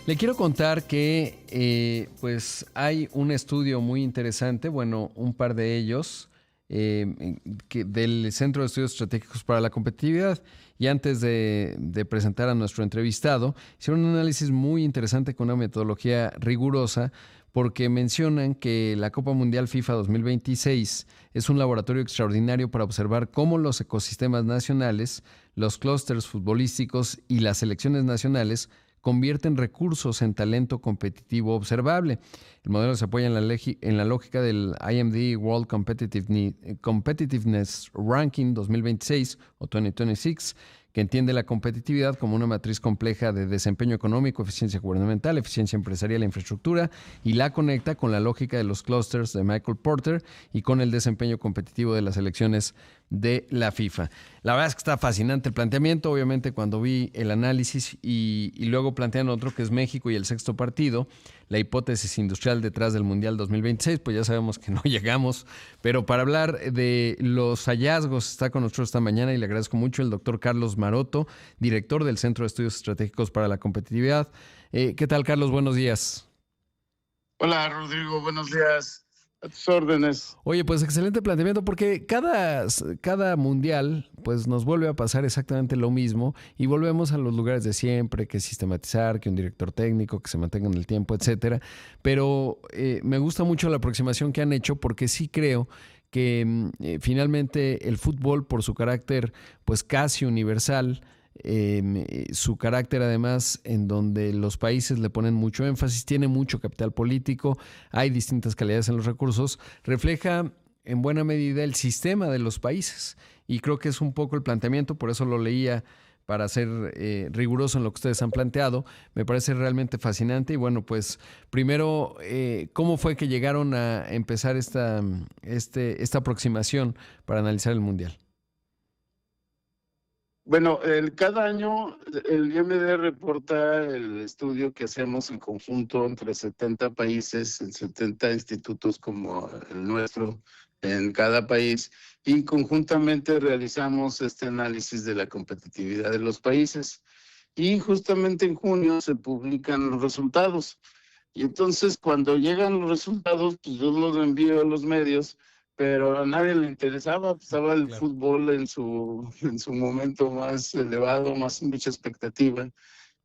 Le quiero contar que pues hay un estudio muy interesante, bueno, un par de ellos, del Centro de Estudios Estratégicos para la Competitividad. Y antes de presentar a nuestro entrevistado, hicieron un análisis muy interesante con una metodología rigurosa, porque mencionan que la Copa Mundial FIFA 2026 es un laboratorio extraordinario para observar cómo los ecosistemas nacionales, los clústeres futbolísticos y las selecciones nacionales convierten recursos en talento competitivo observable. El modelo se apoya en la lógica del IMD World Competitiveness Ranking 2026 o 2026, que entiende la competitividad como una matriz compleja de desempeño económico, eficiencia gubernamental, eficiencia empresarial e infraestructura, y la conecta con la lógica de los clusters de Michael Porter y con el desempeño competitivo de las elecciones de la FIFA. La verdad es que está fascinante el planteamiento. Obviamente, cuando vi el análisis y luego plantean otro que es México y el sexto partido, la hipótesis industrial detrás del Mundial 2026, pues ya sabemos que no llegamos. Pero para hablar de los hallazgos, está con nosotros esta mañana y le agradezco mucho el doctor Carlos Maroto, director del Centro de Estudios Estratégicos para la Competitividad. ¿Qué tal, Carlos? Buenos días. Hola, Rodrigo, buenos días. A tus órdenes. Oye, pues excelente planteamiento, porque cada mundial pues nos vuelve a pasar exactamente lo mismo y volvemos a los lugares de siempre, que sistematizar, que un director técnico, que se mantenga en el tiempo, etcétera. Pero me gusta mucho la aproximación que han hecho, porque sí creo que finalmente el fútbol, por su carácter pues casi universal, su carácter además en donde los países le ponen mucho énfasis, tiene mucho capital político, hay distintas calidades en los recursos, refleja en buena medida el sistema de los países, y creo que es un poco el planteamiento. Por eso lo leía, para ser riguroso en lo que ustedes han planteado. Me parece realmente fascinante. Y bueno, pues primero, ¿cómo fue que llegaron a empezar esta aproximación para analizar el Mundial? Bueno, cada año el IMD reporta el estudio que hacemos en conjunto entre 70 países, en 70 institutos como el nuestro en cada país, y conjuntamente realizamos este análisis de la competitividad de los países. Y justamente en junio se publican los resultados. Y entonces cuando llegan los resultados, pues yo los envío a los medios, pero a nadie le interesaba. Pues, estaba el Claro. fútbol en su momento más elevado, más mucha expectativa.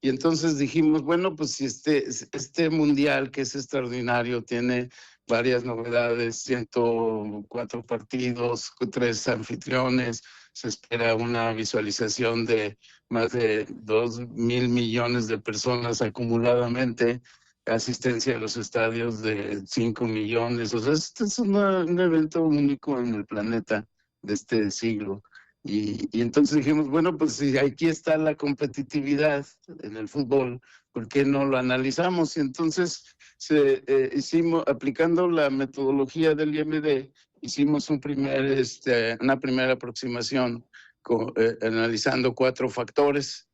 Y entonces dijimos, bueno, pues si este mundial, que es extraordinario, tiene varias novedades, 104 partidos, 3 anfitriones, se espera una visualización de más de 2.000 millones de personas acumuladamente, asistencia a los estadios de 5 millones. O sea, este es un evento único en el planeta de este siglo. Y entonces dijimos, bueno, pues si aquí está la competitividad en el fútbol, ¿por qué no lo analizamos? Y entonces hicimos, aplicando la metodología del IMD, hicimos una primera aproximación analizando 4 factores.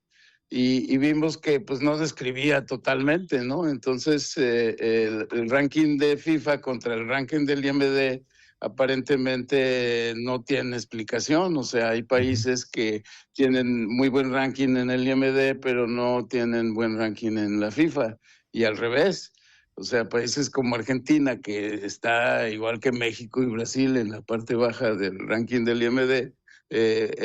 Y vimos que pues no describía totalmente, ¿no? Entonces el ranking de FIFA contra el ranking del IMD aparentemente no tiene explicación. O sea, hay países que tienen muy buen ranking en el IMD, pero no tienen buen ranking en la FIFA, y al revés. O sea, países como Argentina, que está igual que México y Brasil en la parte baja del ranking del IMD,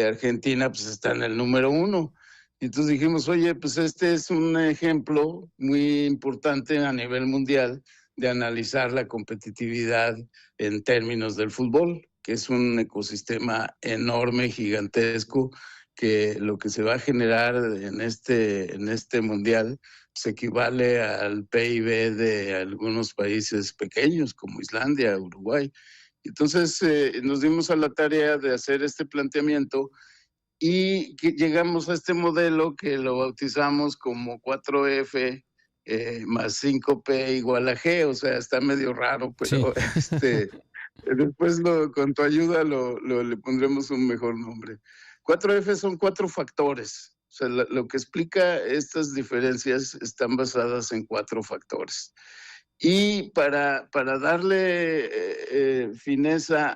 Argentina pues está en el número 1. Y entonces dijimos, oye, pues este es un ejemplo muy importante a nivel mundial de analizar la competitividad en términos del fútbol, que es un ecosistema enorme, gigantesco, que lo que se va a generar en este mundial se equivale al PIB de algunos países pequeños como Islandia, Uruguay. Entonces nos dimos a la tarea de hacer este planteamiento, y que llegamos a este modelo que lo bautizamos como 4F más 5P igual a G. O sea, está medio raro, Sí. pero después con tu ayuda le pondremos un mejor nombre. 4F son 4 factores. O sea, lo que explica estas diferencias están basadas en 4 factores. Y para darle fineza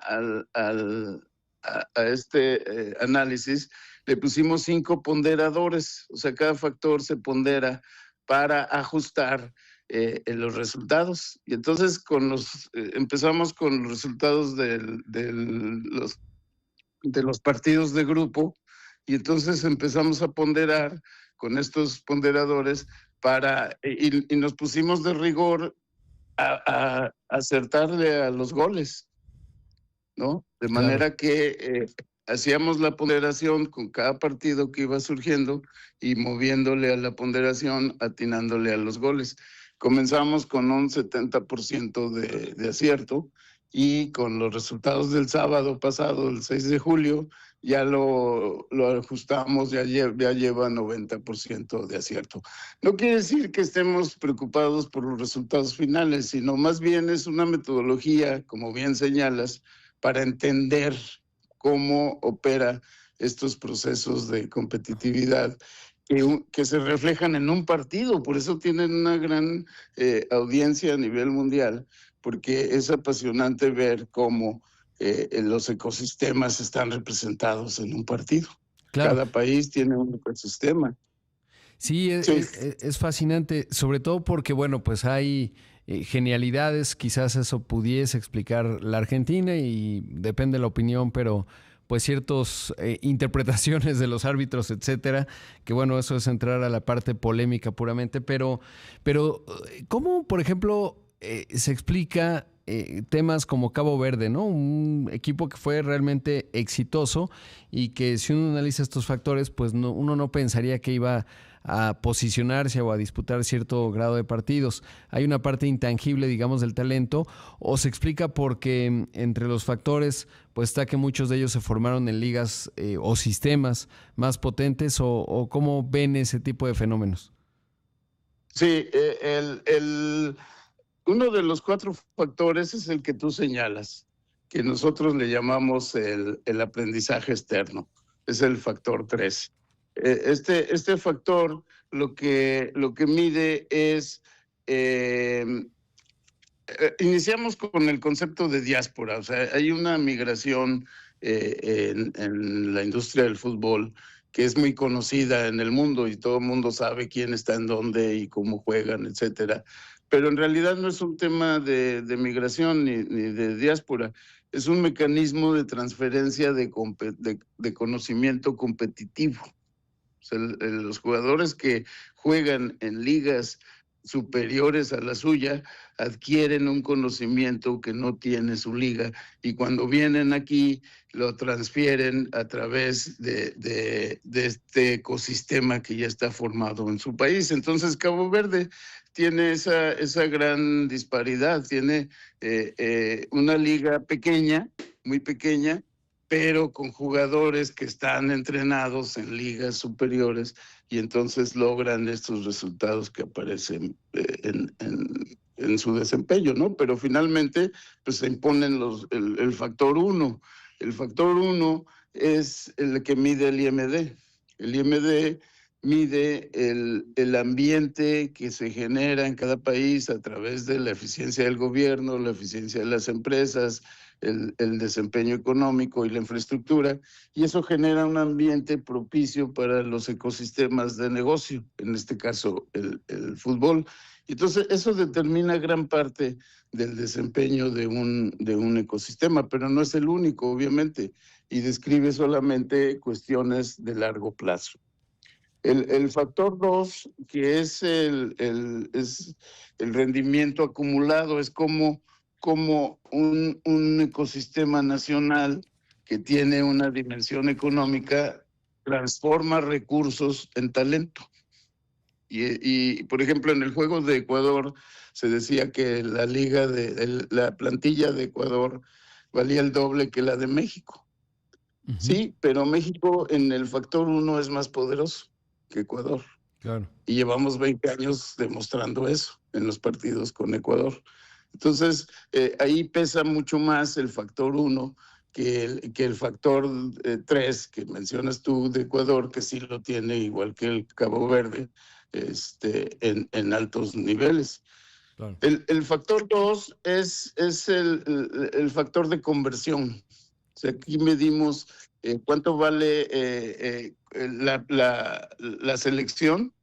a este análisis, le pusimos 5 ponderadores. O sea, cada factor se pondera para ajustar en los resultados. Y entonces empezamos con los resultados de los partidos de grupo, y entonces empezamos a ponderar con estos ponderadores y nos pusimos de rigor a acertarle a los goles, ¿no? De Claro. manera que hacíamos la ponderación con cada partido que iba surgiendo y moviéndole a la ponderación, atinándole a los goles. Comenzamos con un 70% de acierto, y con los resultados del sábado pasado, el 6 de julio, ya lo ajustamos, ya lleva 90% de acierto. No quiere decir que estemos preocupados por los resultados finales, sino más bien es una metodología, como bien señalas, para entender cómo opera estos procesos de competitividad que se reflejan en un partido. Por eso tienen una gran audiencia a nivel mundial, porque es apasionante ver cómo los ecosistemas están representados en un partido. Claro. Cada país tiene un ecosistema. Sí, Sí. es fascinante, sobre todo porque, bueno, pues hay genialidades, quizás eso pudiese explicar la Argentina y depende de la opinión, pero pues ciertas interpretaciones de los árbitros, etcétera, que bueno, eso es entrar a la parte polémica puramente, pero ¿cómo, por ejemplo, se explica temas como Cabo Verde, ¿no? Un equipo que fue realmente exitoso y que si uno analiza estos factores, pues uno no pensaría que iba a posicionarse o a disputar cierto grado de partidos. Hay una parte intangible, digamos, del talento, o se explica porque entre los factores pues está que muchos de ellos se formaron en ligas o sistemas más potentes, o cómo ven ese tipo de fenómenos. Sí, uno de los 4 factores es el que tú señalas, que nosotros le llamamos el aprendizaje externo. Es el factor 3. Este factor lo que mide es, iniciamos con el concepto de diáspora. O sea, hay una migración en la industria del fútbol que es muy conocida en el mundo, y todo el mundo sabe quién está en dónde y cómo juegan, etcétera. Pero en realidad no es un tema de migración ni de diáspora, es un mecanismo de transferencia de conocimiento competitivo. O sea, los jugadores que juegan en ligas superiores a la suya adquieren un conocimiento que no tiene su liga, y cuando vienen aquí lo transfieren a través de este ecosistema que ya está formado en su país. Entonces Cabo Verde tiene esa gran disparidad, tiene una liga pequeña, muy pequeña, pero con jugadores que están entrenados en ligas superiores, y entonces logran estos resultados que aparecen en su desempeño, ¿no? Pero finalmente pues se imponen el factor 1. El factor 1 es el que mide el IMD. El IMD mide el ambiente que se genera en cada país a través de la eficiencia del gobierno, la eficiencia de las empresas, el desempeño económico y la infraestructura, y eso genera un ambiente propicio para los ecosistemas de negocio, en este caso el fútbol. Entonces, eso determina gran parte del desempeño de un ecosistema, pero no es el único, obviamente, y describe solamente cuestiones de largo plazo. El factor 2, que es el rendimiento acumulado, es como un ecosistema nacional que tiene una dimensión económica transforma recursos en talento. Y por ejemplo, en el juego de Ecuador se decía que la plantilla de Ecuador valía el doble que la de México. Uh-huh. Sí, pero México en el factor 1 es más poderoso que Ecuador. Claro. Y llevamos 20 años demostrando eso en los partidos con Ecuador. Entonces, ahí pesa mucho más el factor 1 que el factor 3 que mencionas tú de Ecuador, que sí lo tiene igual que el Cabo Verde, en altos niveles. Claro. El factor 2 es el factor de conversión. O sea, aquí medimos cuánto vale la selección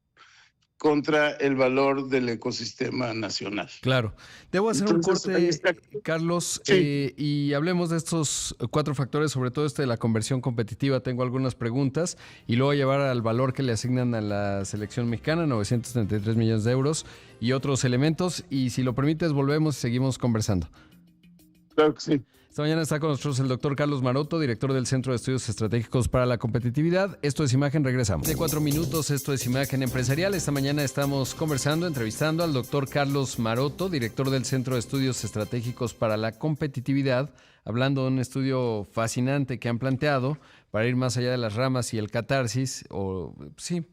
contra el valor del ecosistema nacional. Claro. Debo hacer Entonces, un corte, Carlos, sí. y hablemos de estos 4 factores, sobre todo de la conversión competitiva. Tengo algunas preguntas y luego llevar al valor que le asignan a la selección mexicana, 933 millones de euros, y otros elementos. Y si lo permites, volvemos y seguimos conversando. Claro que sí. Esta mañana está con nosotros el doctor Carlos Maroto, director del Centro de Estudios Estratégicos para la Competitividad. Esto es Imagen, regresamos. De 4 minutos, esto es Imagen Empresarial. Esta mañana estamos entrevistando al doctor Carlos Maroto, director del Centro de Estudios Estratégicos para la Competitividad, hablando de un estudio fascinante que han planteado para ir más allá de las ramas y el catarsis, o sí,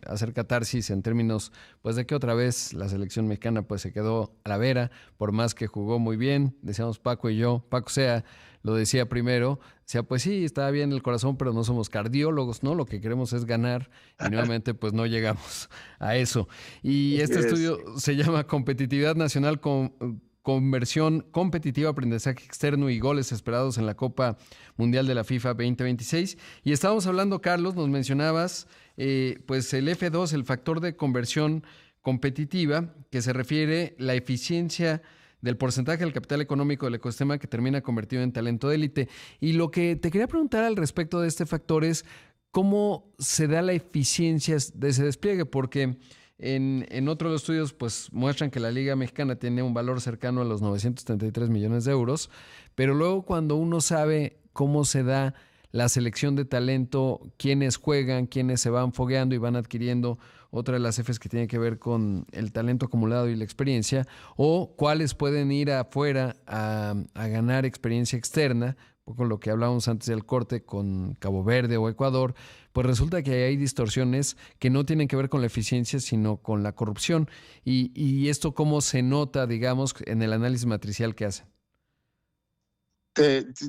hacer catarsis en términos pues de que otra vez la selección mexicana pues se quedó a la vera, por más que jugó muy bien, decíamos Paco y yo, Paco Sea lo decía primero, decía pues sí, estaba bien el corazón, pero no somos cardiólogos, ¿no? Lo que queremos es ganar y nuevamente pues no llegamos a eso. Y este estudio se llama Competitividad Nacional con Conversión competitiva, aprendizaje externo y goles esperados en la Copa Mundial de la FIFA 2026. Y estábamos hablando, Carlos, nos mencionabas, pues el F2, el factor de conversión competitiva, que se refiere la eficiencia del porcentaje del capital económico del ecosistema que termina convertido en talento de élite. Y lo que te quería preguntar al respecto de este factor es cómo se da la eficiencia de ese despliegue, porque en otros estudios pues muestran que la Liga Mexicana tiene un valor cercano a los 933 millones de euros, pero luego cuando uno sabe cómo se da la selección de talento, quiénes juegan, quiénes se van fogueando y van adquiriendo otra de las Fs que tiene que ver con el talento acumulado y la experiencia, o cuáles pueden ir afuera a ganar experiencia externa, poco lo que hablábamos antes del corte con Cabo Verde o Ecuador, pues resulta que hay distorsiones que no tienen que ver con la eficiencia, sino con la corrupción. Y esto cómo se nota, digamos, en el análisis matricial que hacen.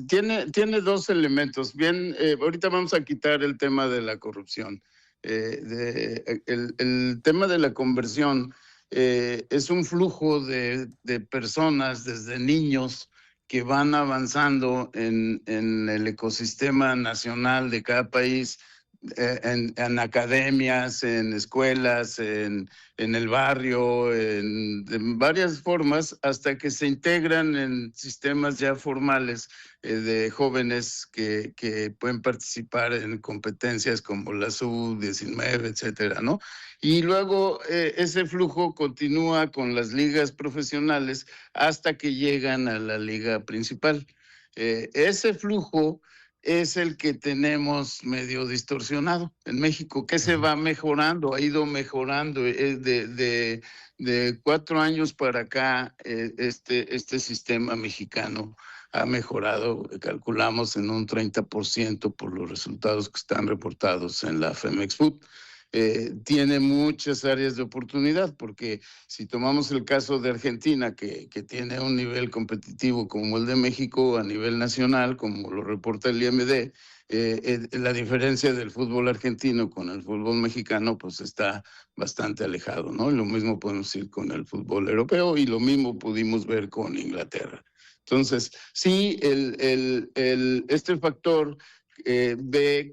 Tiene 2 elementos. Bien, ahorita vamos a quitar el tema de la corrupción. El tema de la conversión es un flujo de personas, desde niños, que van avanzando en el ecosistema nacional de cada país, en academias, en escuelas, en el barrio, de varias formas, hasta que se integran en sistemas ya formales de jóvenes que pueden participar en competencias como la Sub-19, etcétera, ¿no? Y luego ese flujo continúa con las ligas profesionales hasta que llegan a la liga principal. Ese flujo es el que tenemos medio distorsionado en México, que se va mejorando, ha ido mejorando. De 4 años para acá, este sistema mexicano ha mejorado, calculamos en un 30% por los resultados que están reportados en la Femex Food. Tiene muchas áreas de oportunidad, porque si tomamos el caso de Argentina, que tiene un nivel competitivo como el de México a nivel nacional, como lo reporta el IMD, la diferencia del fútbol argentino con el fútbol mexicano pues está bastante alejado, ¿no? Y lo mismo podemos decir con el fútbol europeo, y lo mismo pudimos ver con Inglaterra. Entonces, sí, este factor ve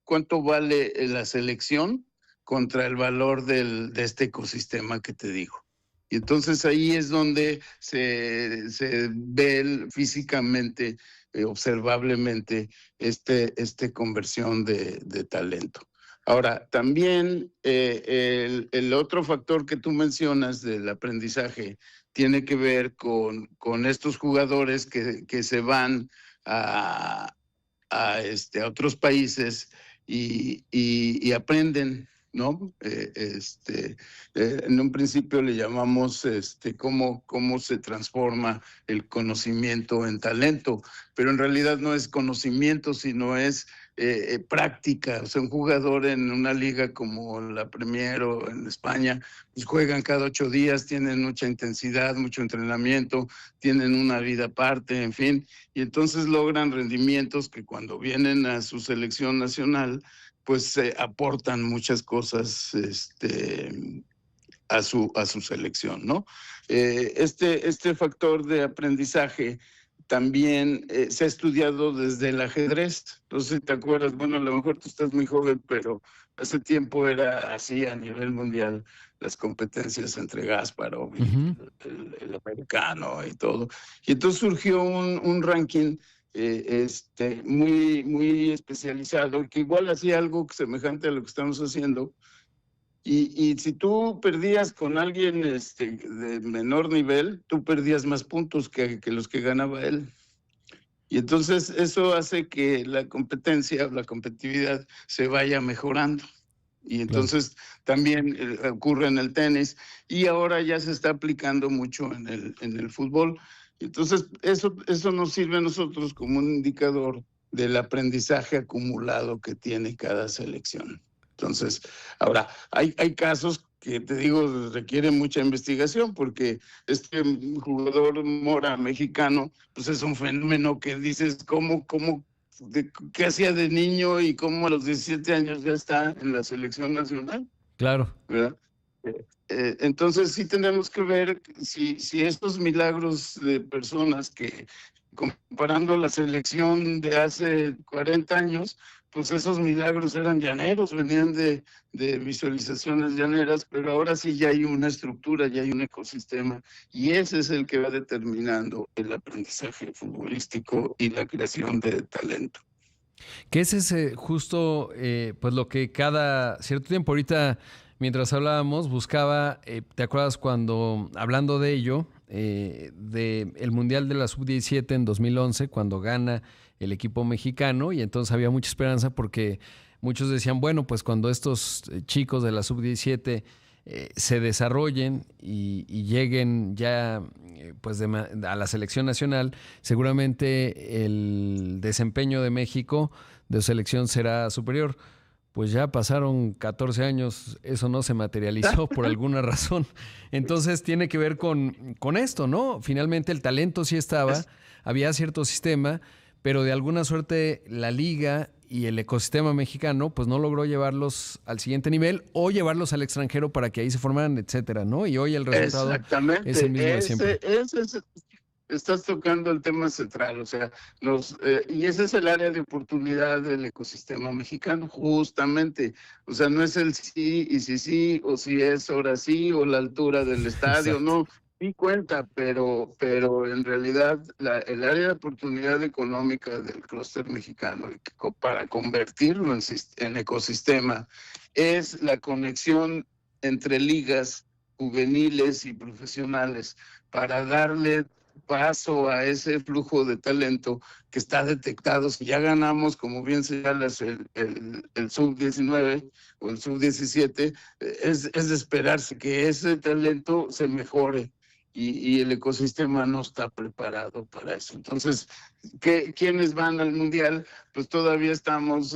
cuánto vale la selección contra el valor de este ecosistema que te digo. Y entonces ahí es donde se ve físicamente, observablemente, conversión de talento. Ahora, también el otro factor que tú mencionas del aprendizaje tiene que ver con estos jugadores que se van a otros países y aprenden, ¿no? En un principio le llamamos cómo se transforma el conocimiento en talento, pero en realidad no es conocimiento, sino es práctica. O sea, un jugador en una liga como la Premier o en España, pues juegan cada 8 días, tienen mucha intensidad, mucho entrenamiento, tienen una vida aparte, en fin, y entonces logran rendimientos que cuando vienen a su selección nacional, pues aportan muchas cosas a su selección, ¿no? Este factor de aprendizaje también se ha estudiado desde el ajedrez. No sé si te acuerdas, bueno, a lo mejor tú estás muy joven, pero hace tiempo era así a nivel mundial las competencias entre Kasparov y el americano y todo. Y entonces surgió un ranking muy especializado, que igual hacía algo semejante a lo que estamos haciendo. Y si tú perdías con alguien de menor nivel, tú perdías más puntos que los que ganaba él. Y entonces eso hace que la competencia, la competitividad se vaya mejorando. Y entonces también ocurre en el tenis y ahora ya se está aplicando mucho en el fútbol. Entonces eso nos sirve a nosotros como un indicador del aprendizaje acumulado que tiene cada selección. Entonces, ahora, hay casos que, te digo, requieren mucha investigación porque este jugador Mora mexicano, pues es un fenómeno que dices, ¿qué hacía de niño y cómo a los 17 años ya está en la selección nacional? Claro. ¿Verdad? Entonces sí tenemos que ver si estos milagros de personas que, comparando la selección de hace 40 años, pues esos milagros eran llaneros, venían de visualizaciones llaneras, pero ahora sí ya hay una estructura, ya hay un ecosistema, y ese es el que va determinando el aprendizaje futbolístico y la creación de talento. Que ese es justo pues lo que cada cierto tiempo, ahorita mientras hablábamos, buscaba, ¿te acuerdas cuando, hablando de ello, de el Mundial de la Sub-17 en 2011, cuando gana el equipo mexicano, y entonces había mucha esperanza porque muchos decían, bueno, pues cuando estos chicos de la Sub-17 se desarrollen y lleguen ya pues a la selección nacional, seguramente el desempeño de México de selección será superior. Pues ya pasaron 14 años, eso no se materializó por alguna razón. Entonces tiene que ver con esto, ¿no? Finalmente el talento sí estaba, había cierto sistema, pero de alguna suerte la liga y el ecosistema mexicano pues no logró llevarlos al siguiente nivel o llevarlos al extranjero para que ahí se formaran, etcétera, ¿no? Y hoy el resultado es el mismo de siempre. Estás tocando el tema central, o sea, y ese es el área de oportunidad del ecosistema mexicano, justamente. O sea, no es el sí y si sí, o si es ahora sí, o la altura del estadio, no. Sí cuenta, pero en realidad el área de oportunidad económica del clúster mexicano para convertirlo en ecosistema es la conexión entre ligas juveniles y profesionales para darle paso a ese flujo de talento que está detectado. Si ya ganamos, como bien señalas, el sub-19 o el sub-17, es de esperarse que ese talento se mejore y el ecosistema no está preparado para eso. Entonces, ¿quiénes van al Mundial? Pues todavía estamos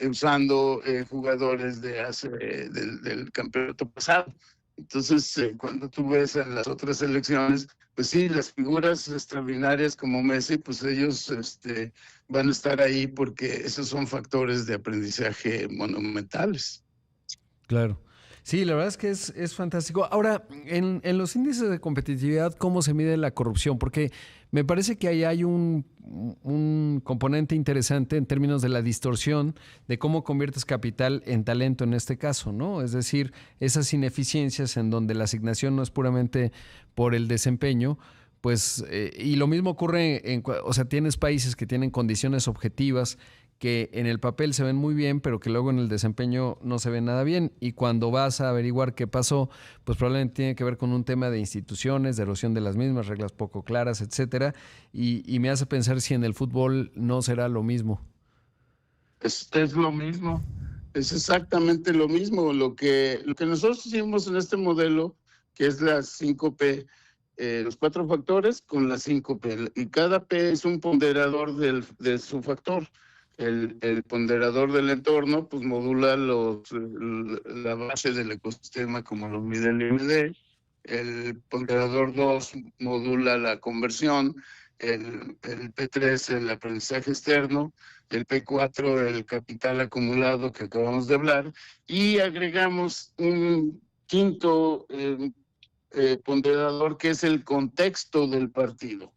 usando jugadores del campeonato pasado. Entonces, cuando tú ves a las otras selecciones, pues sí, las figuras extraordinarias como Messi, pues ellos van a estar ahí porque esos son factores de aprendizaje monumentales. Claro. Sí, la verdad es que es fantástico. Ahora, en los índices de competitividad, ¿cómo se mide la corrupción? Porque me parece que ahí hay un componente interesante en términos de la distorsión de cómo conviertes capital en talento en este caso, ¿no? Es decir, esas ineficiencias en donde la asignación no es puramente por el desempeño, pues, y lo mismo ocurre o sea, tienes países que tienen condiciones objetivas que en el papel se ven muy bien, pero que luego en el desempeño no se ven nada bien. Y cuando vas a averiguar qué pasó, pues probablemente tiene que ver con un tema de instituciones, de erosión de las mismas, reglas poco claras, etcétera. Y me hace pensar si en el fútbol no será lo mismo. Es lo mismo, es exactamente lo mismo. Lo que nosotros hicimos en este modelo, que es las 5P, los 4 factores con las 5P, y cada P es un ponderador de su factor. El ponderador del entorno pues modula la base del ecosistema como lo mide el IMD. El ponderador 2 modula la conversión, el P3 el aprendizaje externo, el P4 el capital acumulado que acabamos de hablar, y agregamos un quinto ponderador que es el contexto del partido.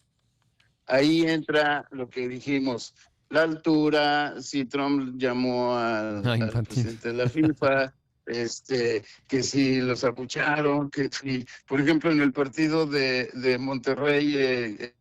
ahí entra lo que dijimos, la altura, si Trump llamó al Infantil. presidente de la FIFA, que si los abucharon, que si, por ejemplo, en el partido de Monterrey,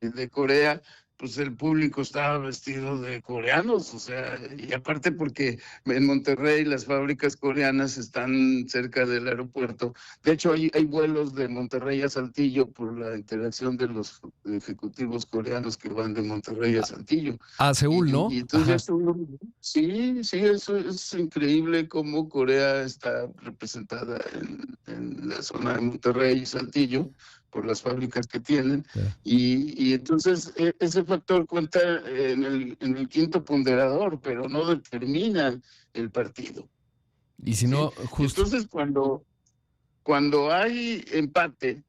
de Corea, pues el público estaba vestido de coreanos, o sea, y aparte porque en Monterrey las fábricas coreanas están cerca del aeropuerto. De hecho, hay vuelos de Monterrey a Saltillo por la interacción de los ejecutivos coreanos que van de Monterrey a Saltillo. A Seúl, ¿no? Y entonces, Ajá. sí, eso es increíble cómo Corea está representada en la zona de Monterrey y Saltillo por las fábricas que tienen. Claro. Y entonces ese factor cuenta en el quinto ponderador, pero no determina el partido. Y si ¿Sí? no, Y justo. entonces cuando hay empate,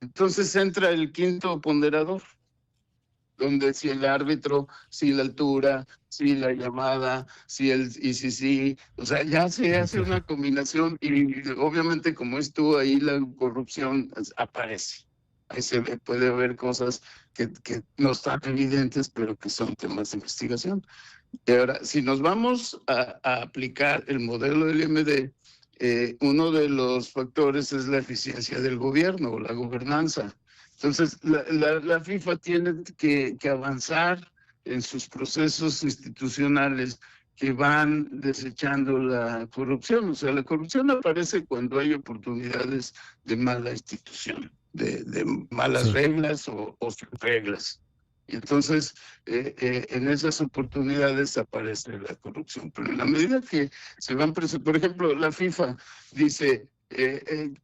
entonces entra el quinto ponderador, donde si el árbitro, si la altura, si la llamada, si sí, o sea, ya se hace una Claro. combinación y obviamente como estuvo ahí la corrupción aparece. Ahí puede haber cosas que no están evidentes, pero que son temas de investigación. Y ahora, si nos vamos a aplicar el modelo del IMD, uno de los factores es la eficiencia del gobierno o la gobernanza. Entonces, la FIFA tiene que avanzar en sus procesos institucionales que van desechando la corrupción. O sea, la corrupción aparece cuando hay oportunidades de mala institución, de malas Sí. reglas o sin reglas. Y entonces, en esas oportunidades aparece la corrupción. Pero en la medida que se van, por ejemplo, la FIFA dice,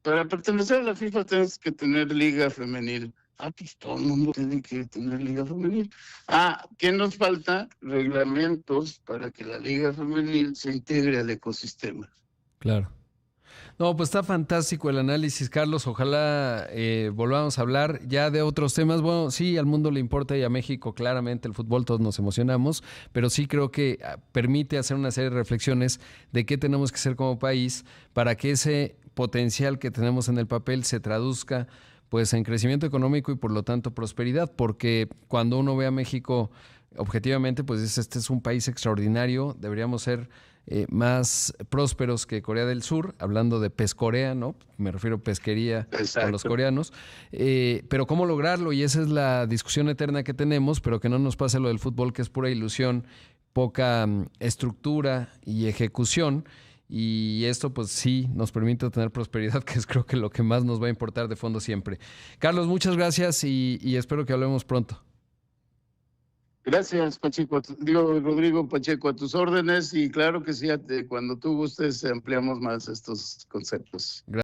para pertenecer a la FIFA tienes que tener liga femenil. Ah, pues todo el mundo tiene que tener liga femenil. Ah, ¿qué nos falta? Reglamentos para que la liga femenil se integre al ecosistema. Claro. No, pues está fantástico el análisis, Carlos. Ojalá volvamos a hablar ya de otros temas. Bueno, sí, al mundo le importa y a México claramente el fútbol, todos nos emocionamos, pero sí creo que permite hacer una serie de reflexiones de qué tenemos que hacer como país para que ese potencial que tenemos en el papel se traduzca pues en crecimiento económico y por lo tanto prosperidad, porque cuando uno ve a México objetivamente, pues este es un país extraordinario, deberíamos ser más prósperos que Corea del Sur, hablando de pescorea, ¿no? Me refiero a pesquería con los Exacto. coreanos. Pero ¿cómo lograrlo? Y esa es la discusión eterna que tenemos, pero que no nos pase lo del fútbol, que es pura ilusión, poca estructura y ejecución. Y esto pues sí nos permite tener prosperidad, que es creo que lo que más nos va a importar de fondo siempre. Carlos, muchas gracias y espero que hablemos pronto. Gracias, Pacheco. Digo, Rodrigo Pacheco, a tus órdenes y claro que sí, cuando tú gustes ampliamos más estos conceptos. Gracias.